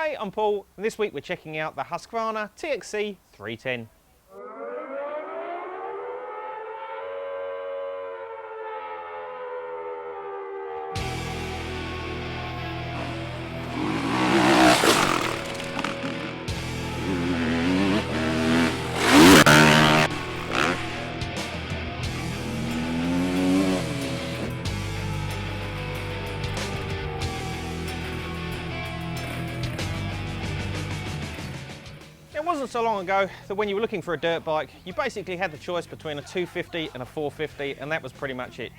Hi, I'm Paul, and this week we're checking out the Husqvarna TXC310. It wasn't so long ago that when you were looking for a dirt bike, you basically had the choice between a 250 and a 450, and that was pretty much it.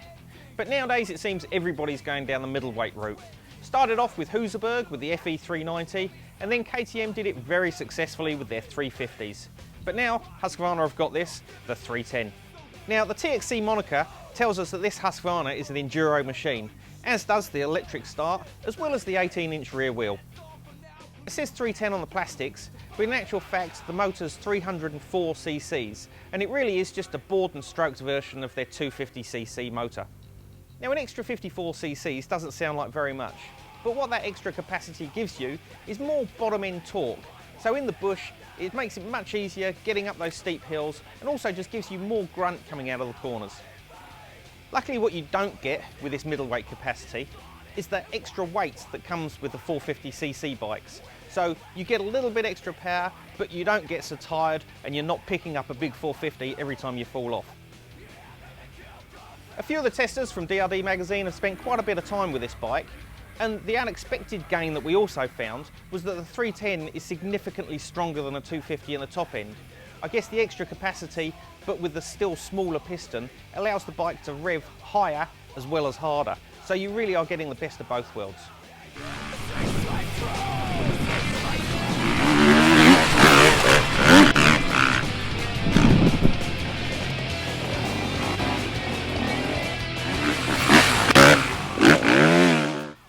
But nowadays it seems everybody's going down the middleweight route. Started off with Husqvarna with the FE390, and then KTM did it very successfully with their 350s. But now Husqvarna have got this, the 310. Now the TXC moniker tells us that this Husqvarna is an enduro machine, as does the electric start, as well as the 18-inch rear wheel. It says 310 on the plastics, but in actual fact the motor's 304 cc's, and it really is just a bored and stroked version of their 250cc motor. Now an extra 54 cc's doesn't sound like very much, but what that extra capacity gives you is more bottom end torque. So in the bush it makes it much easier getting up those steep hills, and also just gives you more grunt coming out of the corners. Luckily what you don't get with this middleweight capacity is that extra weight that comes with the 450cc bikes. So you get a little bit extra power, but you don't get so tired and you're not picking up a big 450 every time you fall off. A few of the testers from DRD magazine have spent quite a bit of time with this bike, and the unexpected gain that we also found was that the 310 is significantly stronger than a 250 in the top end. I guess the extra capacity, but with the still smaller piston, allows the bike to rev higher as well as harder. So you really are getting the best of both worlds.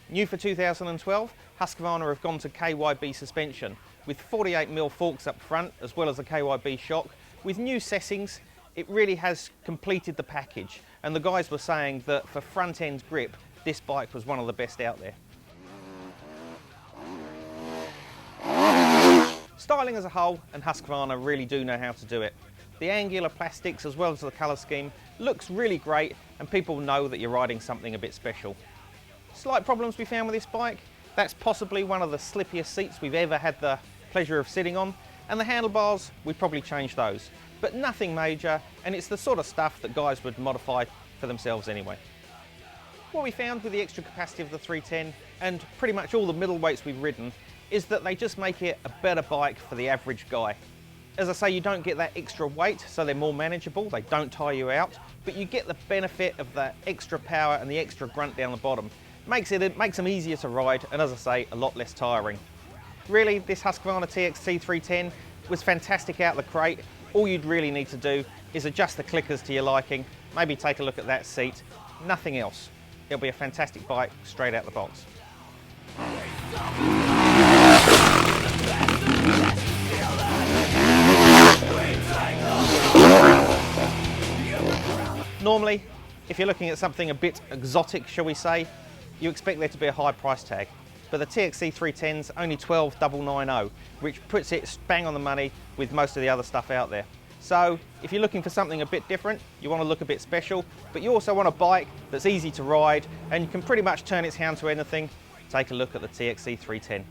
New for 2012, Husqvarna have gone to KYB suspension with 48mm forks up front as well as a KYB shock. With new settings, it really has completed the package, and the guys were saying that for front end grip, this bike was one of the best out there. Styling as a whole, and Husqvarna really do know how to do it. The angular plastics as well as the colour scheme looks really great, and people know that you're riding something a bit special. Slight problems we found with this bike: that's possibly one of the slippiest seats we've ever had the pleasure of sitting on, and the handlebars, we'd probably change those. But nothing major, and it's the sort of stuff that guys would modify for themselves anyway. What we found with the extra capacity of the 310, and pretty much all the middleweights we've ridden, is that they just make it a better bike for the average guy. As I say, you don't get that extra weight, so they're more manageable, they don't tire you out, but you get the benefit of that extra power and the extra grunt down the bottom. It makes them easier to ride, and as I say, a lot less tiring. Really, this Husqvarna TXC310 was fantastic out of the crate. All you'd really need to do is adjust the clickers to your liking, maybe take a look at that seat, nothing else. It'll be a fantastic bike straight out the box. Normally, if you're looking at something a bit exotic, shall we say, you expect there to be a high price tag. But the TXC310's only $12,990, which puts it bang on the money with most of the other stuff out there. So if you're looking for something a bit different, you want to look a bit special, but you also want a bike that's easy to ride and you can pretty much turn its hand to anything, take a look at the TXC310.